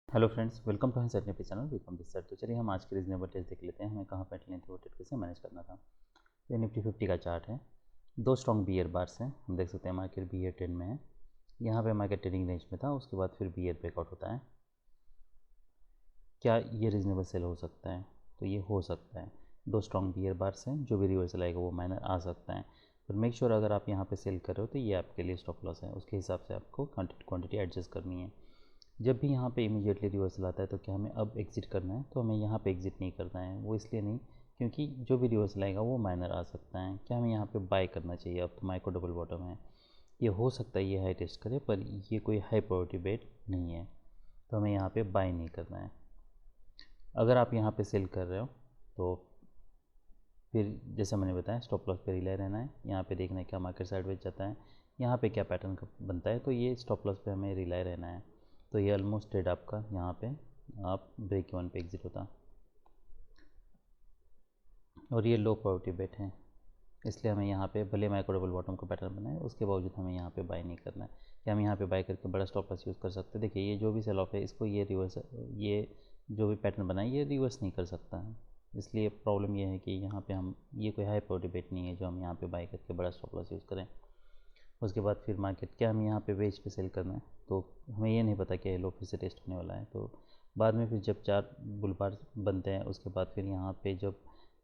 Hello friends, welcome to हंस पे channel welcome this sir. तो चलिए हम आज के रीजनेबल टेस्ट देख लेते हैं, हमें कहाँ पे लेनी थी, वो ट्रेड कैसे मैनेज करना था। ये निफ्टी 50 का चार्ट है, दो स्ट्रॉन्ग बियर बार्स हैं। हम देख सकते हैं मार्केट बियर ट्रेंड में है। यहाँ पे मार्केट ट्रेडिंग रेंज में था, उसके बाद फिर बियर ब्रेकआउट होता है। क्या ये रीजनेबल सेल हो सकता है? तो ये हो सकता है। दो स्ट्रॉन्ग बियर बार्स हैं, जो भी रिवर्सल आएगा वो माइनर आ सकता है। पर मेक श्योर अगर आप यहाँ पे सेल कर रहे हो तो ये आपके लिए स्टॉप लॉस है, उसके हिसाब से आपको क्वांटिटी एडजस्ट करनी है। जब भी यहाँ पे इमीडिएटली रिवर्सल आता है तो क्या हमें अब एग्ज़िट करना है? तो हमें यहाँ पे एग्ज़िट नहीं करना है। वो इसलिए नहीं क्योंकि जो भी रिवर्सल आएगा वो माइनर आ सकता है। क्या हमें यहाँ पे बाय करना चाहिए? अब तो माइक्रो डबल बॉटम है, ये हो सकता है ये हाई टेस्ट करे, पर ये कोई हाई प्रायोरिटी बेट नहीं है, तो हमें यहाँ पे बाय नहीं करना है। अगर आप यहाँ पे सेल कर रहे हो तो फिर जैसे मैंने बताया स्टॉप लॉस पे रिले रहना है। यहाँ पे देखना है क्या मार्केट साइडवेज जाता है, यहाँ पे क्या पैटर्न का बनता है, तो ये स्टॉप लॉस पे हमें रिले रहना है। तो ये ऑलमोस्ट ट्रेड आपका यहाँ पे आप ब्रेक इवन पे एग्जिट होता, और ये लो प्रायोरिटी बेट है, इसलिए हमें यहाँ पे भले माइक्रो डबल बॉटम का पैटर्न बनाए उसके बावजूद हमें यहाँ पे बाय नहीं करना है। कि हम यहाँ पे बाय करके बड़ा स्टॉप लॉस यूज़ कर सकते हैं। देखिए ये जो भी सेल ऑफ है इसको ये रिवर्स, ये जो भी पैटर्न बनाए ये रिवर्स नहीं कर सकता है। इसलिए प्रॉब्लम ये है कि यहाँ पे हम ये कोई हाई प्रायोरिटी बेट नहीं है जो हम यहाँ पे बाय करके बड़ा स्टॉप लॉस यूज़ करें। उसके बाद फिर मार्केट क्या हम यहाँ पे वेज पे सेल करना है, तो हमें ये नहीं पता कि ये लो फिर से टेस्ट होने वाला है। तो बाद में फिर जब चार बुल बार बनते हैं उसके बाद फिर यहाँ पे जब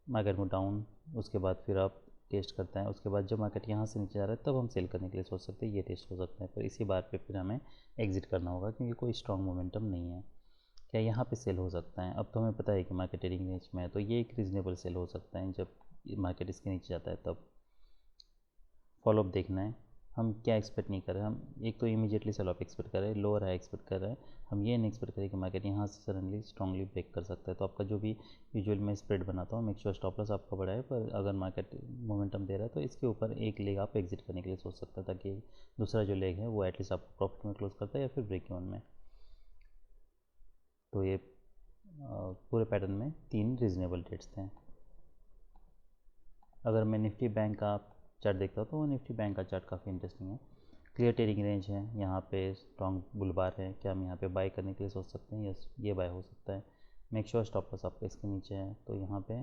मार्केट में डाउन, उसके बाद फिर आप टेस्ट करते हैं, उसके बाद जब मार्केट यहाँ से नीचे जा रहा है तब हम सेल करने के लिए सोच सकते हैं, ये टेस्ट हो सकता है। पर इसी बार पे फिर हमें एग्जिट करना होगा क्योंकि कोई स्ट्रॉन्ग मोमेंटम नहीं है। क्या यहाँ पे सेल हो सकता है? अब तो हमें पता है कि मार्केट ट्रेडिंग रेंज में है, तो ये एक रीजनेबल सेल हो सकता है। जब मार्केट इसके नीचे जाता है तब फॉलोअप देखना है। हम क्या एक्सपेक्ट नहीं कर रहे हैं, हम एक तो इमीडिएटली सेल ऑफ एक्सपेक्ट कर रहे हैं, लोअर हाई एक्सपेक्ट कर रहे हैं। हम ये नहीं एक्सपेक्ट करें कि मार्केट यहाँ से सडनली स्ट्रांगली ब्रेक कर सकता है। तो आपका जो भी यूजुअल में स्प्रेड बनाता हूँ, मेक श्योर स्टॉप लॉस आपका बड़ा है, पर अगर मार्केट मोमेंटम दे रहा है तो इसके ऊपर एक लेग आप एग्जिट करने के लिए सोच सकते हैं, ताकि दूसरा जो लेग है वो एटलीस्ट आपको प्रॉफिट में क्लोज करता है या फिर ब्रेक इवन में। तो ये पूरे पैटर्न में तीन रीजनेबल डेट्स थे। अगर मैं निफ्टी बैंक का चार्ट देखता हूँ तो निफ्टी बैंक का चार्ट काफ़ी इंटरेस्टिंग है। क्लियर ट्रेडिंग रेंज है, यहाँ पे स्ट्रॉन्ग बुल बार है। क्या हम यहाँ पे बाय करने के लिए सोच सकते हैं? यस, ये बाय हो सकता है। मेक श्योर स्टॉप लॉस आपका इसके नीचे है, तो यहाँ पे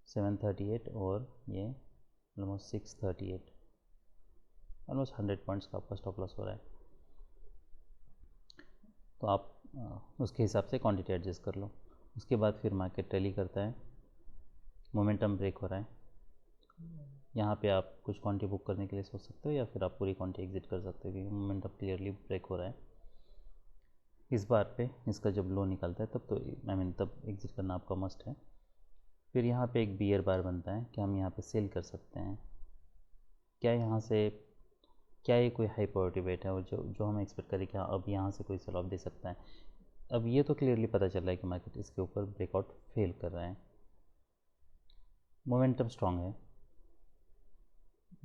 738 और ये ऑलमोस्ट 638, ऑलमोस्ट 100 पॉइंट्स का आपका स्टॉप लॉस हो रहा है। तो आप उसके हिसाब से क्वांटिटी एडजस्ट कर लो। उसके बाद फिर मार्केट रैली करता है, मोमेंटम ब्रेक हो रहा है। यहाँ पे आप कुछ क्वांटिटी बुक करने के लिए सोच सकते हो या फिर आप पूरी क्वांटिटी एग्जिट कर सकते हो, क्योंकि मोमेंटम क्लियरली ब्रेक हो रहा है। इस बार पे इसका जब लो निकलता है तब तो तब एग्जिट करना आपका मस्ट है। फिर यहाँ पे एक बियर बार बनता है, क्या हम यहाँ पे सेल कर सकते हैं? क्या यहाँ से क्या ये कोई हाई प्रायोरिटी वेट है और जो जो हम एक्सपेक्ट करें कि हाँ अब यहाँ से कोई सेल ऑफ दे सकता है? अब ये तो क्लियरली पता चल रहा है कि मार्केट इसके ऊपर ब्रेकआउट फेल कर रहा है, मोमेंटम स्ट्रांग है।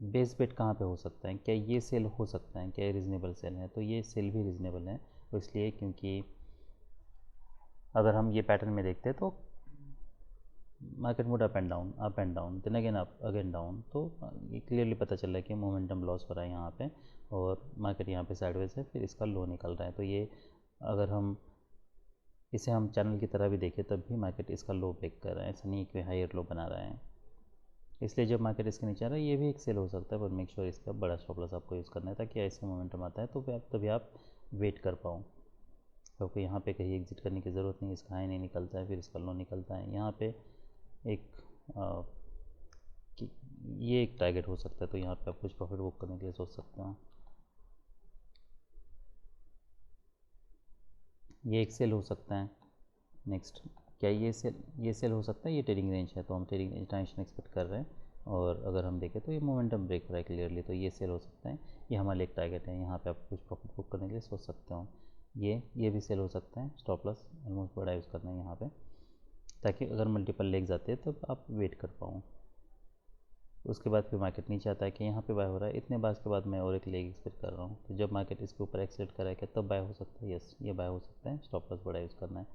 बेस बेट कहाँ पे हो सकता है? क्या ये सेल हो सकता है? क्या ये रीज़नेबल सेल है? तो ये सेल भी रीज़नेबल है, तो इसलिए क्योंकि अगर हम ये पैटर्न में देखते हैं तो market mood up and down then again up again down, तो ये क्लियरली पता चल रहा है कि मोमेंटम लॉस हो रहा है यहाँ पे, और मार्केट यहाँ पे साइडवेज है, फिर इसका लो निकल रहा है। तो ये अगर हम इसे हम चैनल की तरह भी देखें तब भी मार्केट इसका लो ब्रेक कर रहा है, ऐसा नहीं कि हायर लो बना रहा है। इसलिए जब मार्केट इसके नीचे आ रहा है ये भी एक सेल हो सकता है, पर मेक श्योर इसका बड़ा स्टॉप लॉस आपको यूज़ करना है, ताकि ऐसे मोमेंटम आता है तो तभी आप वेट कर पाओ। तो आपको यहाँ पे कहीं एग्जिट करने की ज़रूरत नहीं, इसका हाई नहीं निकलता है फिर इसका लो निकलता है। यहाँ पे एक कि ये एक टारगेट हो सकता है, तो यहाँ पे आप कुछ प्रॉफिट बुक करने के लिए सोच सकते हो। ये एक सेल हो सकता है। नेक्स्ट, क्या ये सेल हो सकता है? ये ट्रेडिंग रेंज है, तो हम ट्रेडिंग रेंज ट्रांजेक्शन एक्सपेक्ट कर रहे हैं, और अगर हम देखें तो ये मोमेंटम ब्रेक हो रहा है क्लियरली, तो ये सेल हो सकता है। ये हमारे एक टारगेट है, यहाँ पे आप कुछ प्रॉफिट बुक करने के लिए सोच सकते हो। ये भी सेल हो सकता है। स्टॉप लॉस ऑलमोस्ट बड़ा यूज़ करना है यहाँ पे, ताकि अगर मल्टीपल लेग्स आते हैं तब आप वेट कर पाओ। उसके बाद फिर मार्केट नीचे आता है कि यहाँ पे बाय हो रहा है, इतने बार के बाद मैं और एक लेग एक्सपेक्ट कर रहा हूँ, तो जब मार्केट इसके ऊपर एक्सेप्ट करा है क्या तब बाय हो सकता है? यस, ये बाय हो सकता है। स्टॉप लॉस बड़ा यूज़ करना है,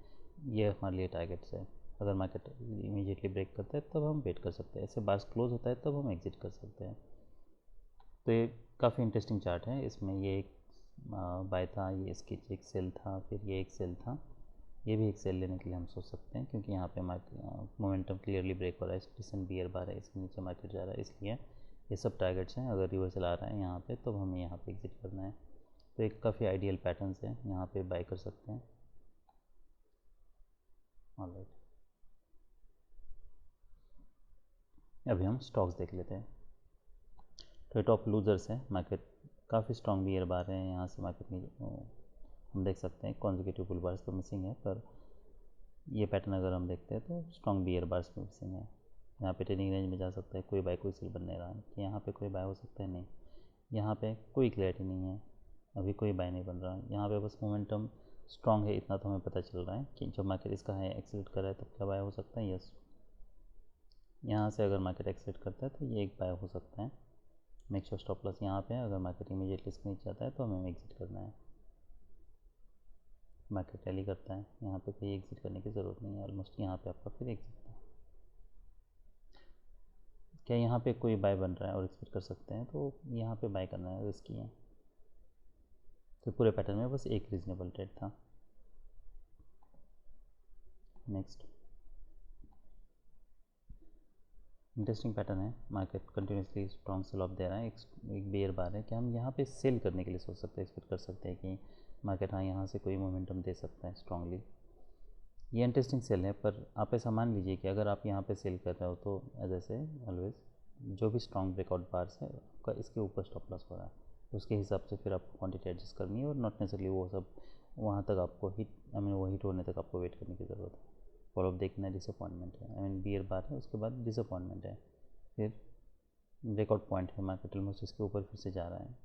ये हमारे लिए टारगेट्स है। अगर मार्केट इमीडिएटली ब्रेक करता है तब हम वेट कर सकते हैं, ऐसे बार्स क्लोज होता है तब हम एग्जिट कर सकते हैं। तो ये काफ़ी इंटरेस्टिंग चार्ट है, इसमें ये एक बाय था, ये इसकी एक सेल था, फिर ये एक सेल था, ये भी एक सेल लेने के लिए हम सोच सकते हैं, क्योंकि यहाँ पे मोमेंटम क्लियरली ब्रेक हो रहा है, डिसेंट बियर बार है, इसके नीचे मार्केट जा रहा है, इसलिए ये सब टारगेट्स हैं। अगर रिवर्सल आ रहा है यहाँ पे तो हमें यहाँ पे एग्जिट करना है। तो एक काफ़ी आइडियल पैटर्न्स है, यहाँ पे बाय कर सकते हैं। ऑलराइट, अभी हम स्टॉक्स देख लेते हैं। तो ये टॉप लूजर्स हैं, मार्केट काफ़ी स्ट्रॉन्ग बियर बार है, यहाँ से मार्केट में हम देख सकते हैं कॉन्जिक्यूटिव बुल बार्स तो मिसिंग है, पर ये पैटर्न अगर हम देखते हैं तो स्ट्रॉन्ग बियर बार्स में मिसिंग है। यहाँ पे ट्रेडिंग रेंज में जा सकता है, कोई बाय कोई सेल बन नहीं रहा है कि यहाँ पे कोई बाय हो सकता है, नहीं, यहाँ पे कोई क्लैरिटी नहीं है, अभी कोई बाय नहीं बन रहा है। यहाँ पे बस मोमेंटम स्ट्रॉन्ग है, इतना तो हमें पता चल रहा है कि जब मार्केट इसका है एक्सीट कर रहा है तब क्या बाय हो सकता है। यस, यहाँ से अगर मार्केट एक्सीट करता है तो ये एक बाय हो सकता है। मेक श्योर स्टॉप लॉस यहाँ पे है, अगर मार्केट इमीडिएटली इसके नीचे आता है तो हमें एग्जिट करना है। मार्केट रैली करता है, यहाँ पे कोई एग्जिट करने की ज़रूरत नहीं है, ऑलमोस्ट यहाँ पे आपका फिर एग्जिट है। क्या यहाँ पे कोई बाय बन रहा है और एक्सपेक्ट कर सकते हैं, तो यहाँ पे बाय करना है, रिस्की है। तो पूरे पैटर्न में बस एक रीजनेबल ट्रेड था। नेक्स्ट, इंटरेस्टिंग पैटर्न है, market continuously strong sell off दे रहा है, एक बेयर बार है कि हम यहाँ पे सेल करने के लिए सोच सकते हैं, एक्सपेक्ट कर सकते हैं कि मार्केट हाँ यहाँ से कोई मोमेंटम दे सकता है स्ट्रांगली। ये इंटरेस्टिंग सेल है, पर आप ऐसा मान लीजिए कि अगर आप यहाँ पे सेल कर रहे हो तो एज ऐसे ऑलवेज जो भी स्ट्रॉन्ग ब्रेकआउट बार्स है आपका इसके ऊपर स्टॉप लॉस हो रहा है, उसके हिसाब से फिर आपको क्वांटिटी एडजस्ट करनी है, और नॉट नेसेसरली वो सब वहाँ तक आपको हिट, आई मीन वो हिट होने तक आपको वेट करने की ज़रूरत है। फॉलोअप देखना है, डिसअपॉइंटमेंट है, आई मीन बियर बार है, उसके बाद डिसअपॉइंटमेंट है, फिर ब्रेकआउट पॉइंट है, मार्केट ऑलमोस्ट इसके ऊपर फिर से जा रहा है।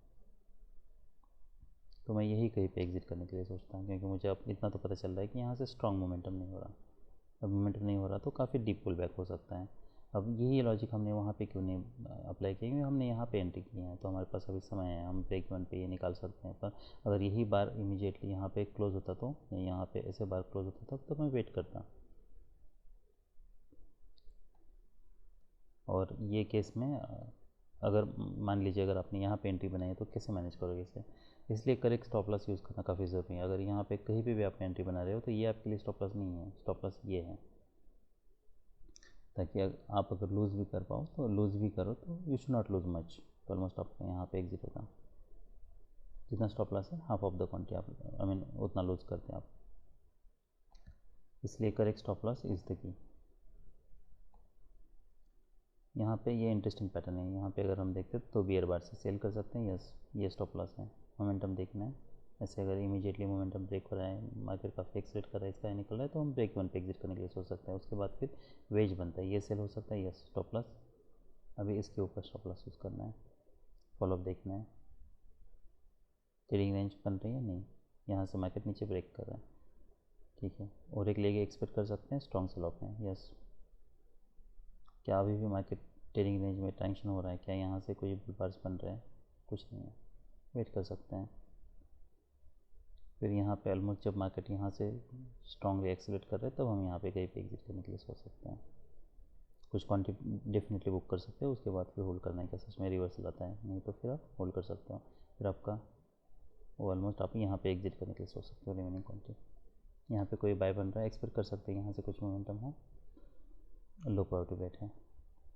तो मैं यही कहीं पे एग्जिट करने के लिए सोचता हूँ, क्योंकि मुझे अब इतना तो पता चल रहा है कि यहाँ से स्ट्रॉन्ग मोमेंटम नहीं हो रहा। अब मोमेंटम नहीं हो रहा तो काफ़ी डीप पुल बैक हो सकता है। अब यही लॉजिक हमने वहाँ पे क्यों नहीं अप्लाई किया, क्योंकि हमने यहाँ पे एंट्री की है तो हमारे पास अभी समय है, हम ब्रेक इवन पे ये निकाल सकते हैं। पर अगर यही बार इमीडिएटली यहाँ पे क्लोज होता तो यहाँ पे ऐसे बार क्लोज होता तो मैं वेट करता। और ये केस में अगर मान लीजिए अगर आपने यहाँ पे एंट्री बनाई है तो कैसे मैनेज करोगे इसे, इसलिए करेक्ट स्टॉप लॉस यूज़ करना काफ़ी ज़रूरी है। अगर यहाँ पे कहीं पे भी आप एंट्री बना रहे हो तो ये आपके लिए स्टॉप लॉस नहीं है, स्टॉप लॉस ये है, ताकि आप अगर लूज़ भी कर पाओ तो लूज़ भी करो तो you should not lose much, तो ऑलमोस्ट आपका यहाँ पे एग्जिट होगा। जितना स्टॉप लॉस है हाफ ऑफ द क्वांटिटी आप, आई मीन उतना लूज़ करते हैं आप, इसलिए correct stop loss is the key. यहाँ पे ये इंटरेस्टिंग पैटर्न है, यहाँ पे अगर हम देखते हैं तो बियर बार से सेल कर सकते हैं। यस, ये स्टॉप लॉस है, मोमेंटम देखना है। ऐसे अगर इमीडिएटली मोमेंटम ब्रेक हो रहा है, मार्केट काफ़ी एक्सीट कर रहा है, इसका निकल रहा है, तो हम ब्रेक इवन पे एग्जिट करने के लिए सोच सकते हैं। उसके बाद फिर वेज बनता है, ये सेल हो सकता है। यस, स्टॉप लॉस, अभी इसके ऊपर स्टॉप लॉस यूज़ करना है, फॉलोअप देखना है, ट्रेडिंग रेंज बन रही है, नहीं, यहाँ से मार्केट नीचे ब्रेक कर रहा है, ठीक है, और एक लेके एक्सपेक्ट कर सकते हैं स्ट्रॉन्ग सेल ऑफ में। यस, क्या अभी भी मार्केट ट्रेडिंग रेंज में टेंशन हो रहा है, क्या यहाँ से कोई बुल बार्स बन रहे हैं, कुछ नहीं है, वेट कर सकते हैं। फिर यहाँ पे ऑलमोस्ट जब मार्केट यहाँ से स्ट्रांगली एक्सेलेरेट कर रहे हैं तब हम यहाँ पे कहीं पे एग्जिट करने के लिए सोच सकते हैं। कुछ क्वांटिटी डेफिनेटली बुक कर सकते हो, उसके बाद फिर होल्ड करना है, क्या सच में रिवर्सल आता है, नहीं तो फिर आप होल्ड कर सकते हो, फिर आपका वो ऑलमोस्ट आप यहाँ पे एग्जिट करने के लिए सोच सकते हो रिमेनिंग क्वांटिटी। यहाँ पे कोई बाय बन रहा है, एक्सपेक्ट कर सकते हैं यहाँ से कुछ मोमेंटम हो, लो प्रोबेबिलिटी बेट है,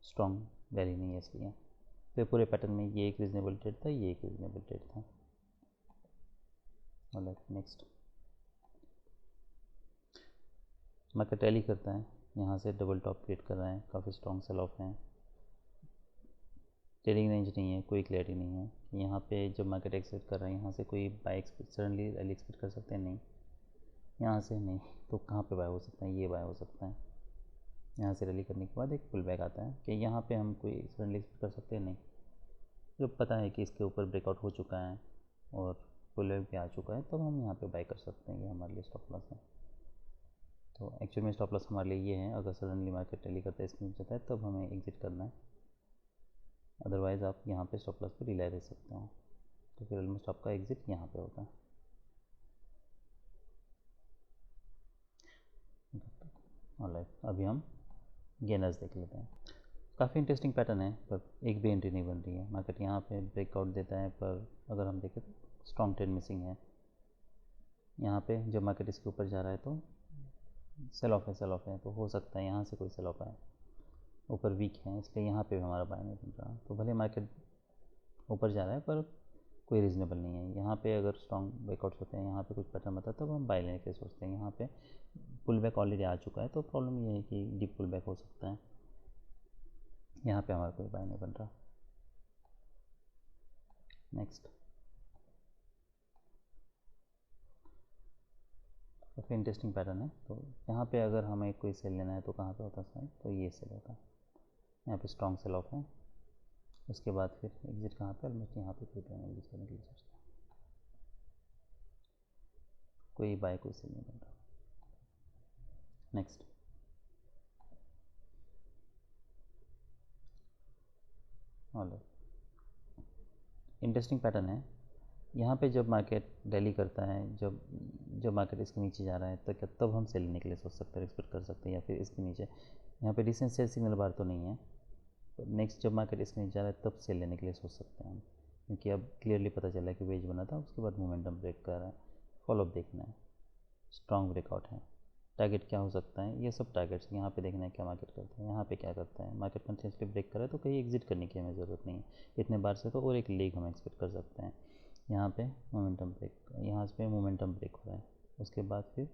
स्ट्रॉन्ग वैल्यू नहीं है इसलिए। तो पूरे पैटर्न में ये एक रीजनेबल ट्रेड था, ये एक रीजनेबल ट्रेड था। नेक्स्ट, मार्केट रैली करता है, यहाँ से डबल टॉप क्रिएट कर रहा है, काफ़ी स्ट्रॉन्ग सेल ऑफ है, ट्रेडिंग रेंज नहीं है, कोई क्लैरिटी नहीं है। यहाँ पे जब मार्केट एक्सपेक्ट कर रहा है यहाँ से कोई बाय सडनली रैली एक्सपेक्ट कर सकते हैं, नहीं, यहाँ से नहीं, तो कहाँ पे बाय हो सकता है, ये बाय हो सकता है। यहाँ से रैली करने के बाद एक पुल बैक आता है कि यहाँ पे हम कोई सडनली एक्सपेक्ट कर सकते हैं, नहीं, जब पता है कि इसके ऊपर ब्रेकआउट हो चुका है और पुल बैक भी आ चुका है तब हम यहाँ पे बाय कर सकते हैं, ये हमारे लिए स्टॉप लॉस है। तो एक्चुअल में स्टॉप लॉस हमारे लिए ये है, अगर सडनली मार्केट रैली करता है इसके नीचे जाता है तब हमें एग्जिट करना है, अदरवाइज़ आप यहाँ पे स्टॉप लॉस पे रिलाई रह सकते हो, तो फिर ऑलमोस्ट आपका एग्जिट यहाँ पे होता है। ऑलराइट, अभी हम गेनर्स देख लेते हैं। काफ़ी इंटरेस्टिंग पैटर्न है, पर एक भी एंट्री नहीं बन रही है, मार्केट यहाँ पे ब्रेकआउट देता है, पर अगर हम देखें तो स्ट्रॉन्ग ट्रेड मिसिंग है। यहाँ पे जब मार्केट इसके ऊपर जा रहा है तो सेल ऑफ है, तो हो सकता है यहाँ से कोई सेल ऑफ आए, ऊपर वीक है इसलिए यहाँ पे भी हमारा बाय नहीं बन रहा। तो भले मार्केट ऊपर जा रहा है पर कोई रीज़नेबल नहीं है। यहाँ पे अगर स्ट्रॉन्ग ब्रेकआउट्स होते हैं, यहाँ पे कुछ पैटर्न आता है तब हम बाय लेने के सोचते हैं। यहाँ पे पुल बैक ऑलरेडी आ चुका है तो प्रॉब्लम ये है कि डीप पुल बैक हो सकता है, यहाँ पे हमारा कोई बाय नहीं बन रहा। नेक्स्ट, काफ़ी इंटरेस्टिंग पैटर्न है। तो यहाँ पे अगर हमें कोई सेल लेना है तो कहाँ पे होता है, तो ये सेल होता है, यहाँ पे स्ट्रॉन्ग सेल ऑफ है। उसके बाद फिर एग्जिट कहाँ पे, ऑलमोस्ट यहाँ पे कोई पैटर्न एग्जिट करने के लिए सोचते हैं, कोई बाय कोई सेल नहीं बन रहा। नेक्स्ट, इंटरेस्टिंग पैटर्न है। यहाँ पे जब मार्केट रैली करता है, जब मार्केट इसके नीचे जा रहा है तो क्या तब हम सेल लेने के लिए सोच सकते हैं, एक्सपेक्ट कर सकते हैं, या फिर इसके नीचे यहाँ पे रिसेंट सेल सिग्नल बार तो नहीं है, तो नेक्स्ट जब मार्केट इसके नीचे जा रहा है तब सेल लेने के लिए सोच सकते हैं हम, क्योंकि अब क्लियरली पता चला है कि वेज बना था, उसके बाद मोमेंटम ब्रेक कर रहा है। फॉलोअप देखना है, स्ट्रॉन्ग ब्रेकआउट है, टारगेट क्या हो सकता है, ये सब टारगेट्स यहाँ पे देखना है क्या मार्केट करता है। यहाँ पे क्या करता है, मार्केट कंटिन्यूसली ब्रेक करे तो कहीं एग्जिट करने की हमें ज़रूरत नहीं है इतने बार से, तो और एक लेग हम एक्सपेक्ट कर सकते हैं। यहाँ पे मोमेंटम ब्रेक, यहाँ पे मोमेंटम ब्रेक हो रहा है, उसके बाद फिर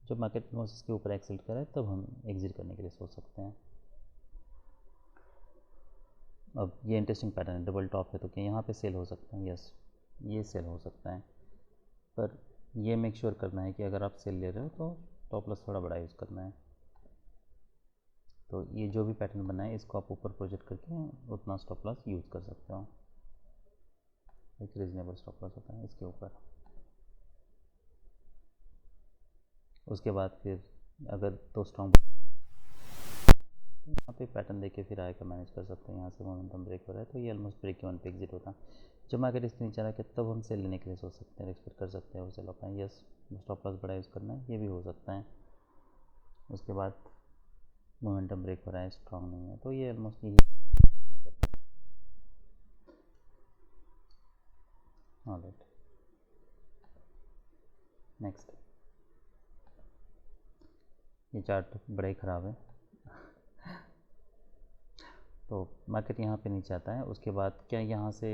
जब मार्केट नोसिस के ऊपर एक्सेल करे तब हम एग्जिट करने के लिए सोच सकते हैं। अब ये इंटरेस्टिंग पैटर्न है, डबल टॉप है तो क्या यहाँ पे सेल हो सकता है, यस ये सेल हो सकता है, पर ये मेक श्योर करना है कि अगर आप सेल ले रहे हो तो टॉप लॉस थोड़ा बड़ा यूज़ करना है। तो ये जो भी पैटर्न बना है इसको आप ऊपर प्रोजेक्ट करके उतना स्टॉप लॉस यूज़ कर सकते हो, एक रीजनेबल स्टॉप लॉस होता है इसके ऊपर। उसके बाद फिर अगर तो स्ट्रॉन्ग यहाँ पे पैटर्न देके फिर आगे का मैनेज कर सकते हैं। यहाँ से मोमेंटम ब्रेक हो रहा है तो ये ऑलमोस्ट ब्रेक इवन पे एग्जिट होता है। जब मार्केट इसके नीचे आ रहा है तब हम सेल लेने के लिए सोच सकते हैं, एक्सपेक्ट कर सकते हैं वो सेल होता है, यस स्टॉप लॉस बड़ा यूज़ करना है, ये भी हो सकता है। उसके बाद मोमेंटम ब्रेक हो रहा है, स्ट्रॉन्ग नहीं है, तो ये ऑलमोस्ट यही। ऑलराइट, नेक्स्ट, ये चार्ट बड़ा ही ख़राब है। तो मार्केट यहाँ पे नीचे आता है, उसके बाद क्या यहाँ से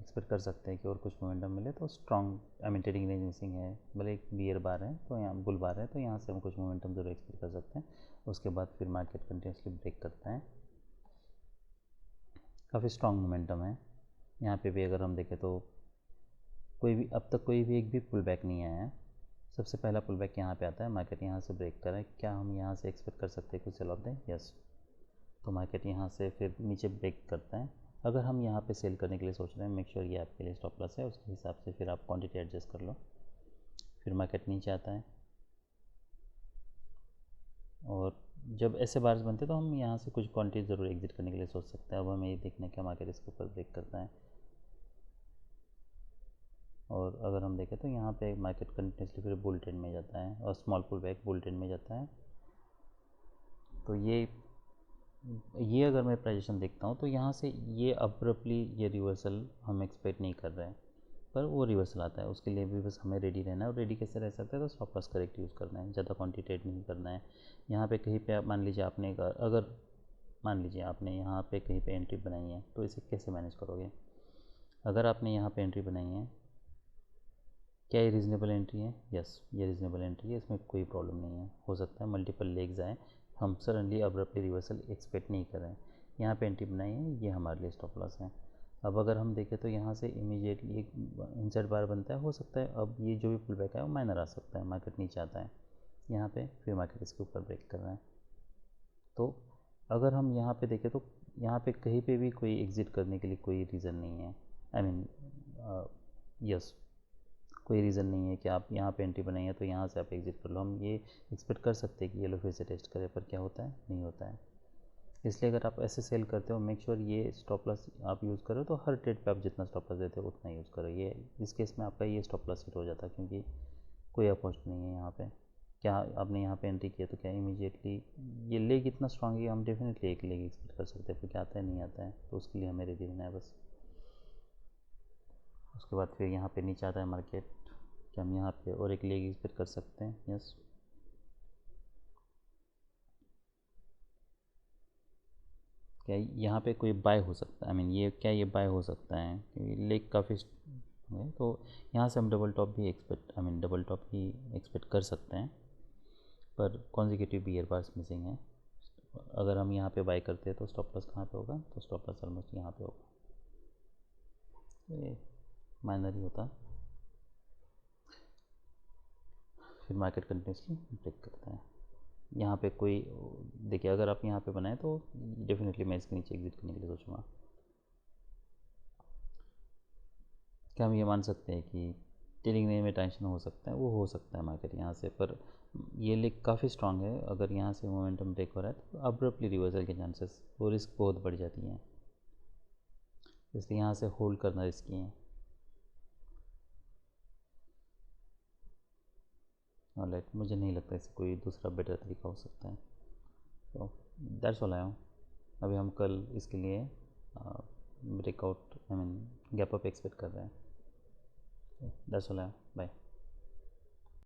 एक्सपेक्ट कर सकते हैं कि और कुछ मोमेंटम मिले, तो स्ट्रॉन्ग ट्रेडिंग रेंज मिसिंग है, भले एक बियर बार है तो यहाँ बुल बार है, तो यहाँ से हम कुछ मोमेंटम जरूर एक्सपेक्ट कर सकते हैं। उसके बाद फिर मार्केट कंटिन्यूसली ब्रेक करता है, काफ़ी स्ट्रॉन्ग मोमेंटम है। यहाँ पे भी अगर हम देखें तो कोई भी अब तक कोई भी एक भी पुल बैक नहीं आया है, सबसे पहला पुल बैक यहाँ पे आता है, मार्केट यहाँ से ब्रेक करें, क्या हम यहाँ से एक्सपेक्ट कर सकते हैं कुछ सेल ऑफ दें, यस। तो मार्केट यहाँ से फिर नीचे ब्रेक करता है, अगर हम यहाँ पे सेल करने के लिए सोच रहे हैं, मेक श्योर ये आपके लिए स्टॉप लॉस है, उसके हिसाब से फिर आप क्वांटिटी एडजस्ट कर लो। फिर मार्केट नीचे आता है और जब ऐसे बार्स बनते हैं तो हम यहाँ से कुछ क्वांटिटी ज़रूर एग्जिट करने के लिए सोच सकते हैं। अब हमें ये देखना है कि मार्केट इसके ऊपर ब्रेक करता है, और अगर हम देखें तो यहाँ पे मार्केट कंटिन्यूसली फिर बुल ट्रेंड में जाता है और small pull back bull trend में जाता है। तो ये अगर मैं प्राइजेशन देखता हूँ तो यहाँ से ये अब्रप्टली ये रिवर्सल हम एक्सपेक्ट नहीं कर रहे हैं, पर वो रिवर्सल आता है, उसके लिए भी बस हमें रेडी रहना है। और रेडी कैसे रह सकते हैं, तो स्टॉप लॉस करेक्ट यूज़ करना है, ज़्यादा क्वांटिटेट नहीं करना है। यहाँ पे कहीं पे आप मान लीजिए आपने अगर मान लीजिए आपने यहाँ पे कहीं पे एंट्री बनाई है, तो इसे कैसे मैनेज करोगे। अगर आपने यहाँ पे एंट्री बनाई है, क्या ये रीज़नेबल एंट्री है, यस ये रीज़नेबल एंट्री है, इसमें कोई प्रॉब्लम नहीं है। हो सकता है मल्टीपल लेग्स आए, हम सडनली अब्रप्टली रिवर्सल एक्सपेक्ट नहीं कर रहे हैं। यहाँ पे एंट्री बनाई है, ये हमारे लिए स्टॉप लॉस है। अब अगर हम देखें तो यहाँ से इमीडिएटली एक इंसर्ट बार बनता है, हो सकता है अब ये जो भी पुल बैक है वो माइनर आ सकता है, मार्केट नीचे आता है यहाँ पे, फिर मार्केट इसके ऊपर ब्रेक कर रहा है। तो अगर हम यहाँ पे देखें तो यहाँ पे कहीं पे भी कोई एग्ज़िट करने के लिए कोई रीज़न नहीं है, आई मीन यस कोई रीज़न नहीं है कि आप यहाँ पे एंट्री बनाई है तो यहाँ से आप एग्ज़िट कर लो। हम ये एक्सपेक्ट कर सकते हैं कि ये लो फिर से टेस्ट करे, पर क्या होता है, नहीं होता है। इसलिए अगर आप ऐसे सेल करते हो, मेक श्योर ये स्टॉप लॉस आप यूज़ करो, तो हर ट्रेड पे आप जितना स्टॉप लॉस देते हो उतना यूज़ करो। ये इस केस में आपका ये स्टॉप लॉस हिट हो जाता है, क्योंकि कोई अपॉर्चुनिटी नहीं है यहाँ पे। क्या आपने यहाँ पे एंट्री किया तो क्या इमीडिएटली ये लेग इतना स्ट्रांग है, हम डेफिनेटली एक लेग एक्सपेक्ट कर सकते हैं, फिर क्या आता है नहीं आता है, तो उसके लिए हमें रेडी रहना है बस। उसके बाद फिर यहाँ पे नीचे आता है मार्केट कि हम यहाँ पे और एक लेग एक्सपेक्ट कर सकते हैं। यस, क्या यहाँ पे कोई बाय हो सकता है? आई मीन ये क्या ये बाय हो सकता है? क्योंकि लेग काफ़ी है, तो यहाँ से हम डबल टॉप भी expect, I mean double top he expect कर सकते हैं, पर कॉन्जिक्यूटिव बियर बार्स मिसिंग है। अगर हम यहाँ पे बाय करते हैं तो स्टॉप लॉस कहाँ पे होगा? तो स्टॉप लॉस ऑलमोस्ट यहाँ पे होगा, ये माइनर ही होता। फिर मार्केट कंटिन्यूसली ब्रेक करता है। यहाँ पे कोई देखिए, अगर आप यहाँ पे बनाए तो डेफिनेटली मैं इसके नीचे एग्जिट करने के लिए सोचूंगा। क्या हम ये मान सकते हैं कि टेलिंग रेंज में टेंशन हो सकता है? वो हो सकता है मार्केट यहाँ से, पर ये लेग काफ़ी स्ट्रांग है। अगर यहाँ से मोमेंटम ब्रेक हो रहा है तो अब्रप्टली रिवर्सल के चांसेस और रिस्क बहुत बढ़ जाती हैं, इसलिए यहाँ से होल्ड करना रिस्की है। ऑलराइट, मुझे नहीं लगता इससे कोई दूसरा बेटर तरीका हो सकता है। तो दैट्स ऑल आई एम। अभी हम कल इसके लिए breakout, I mean gap up expect कर रहे हैं। That's all I am. Bye.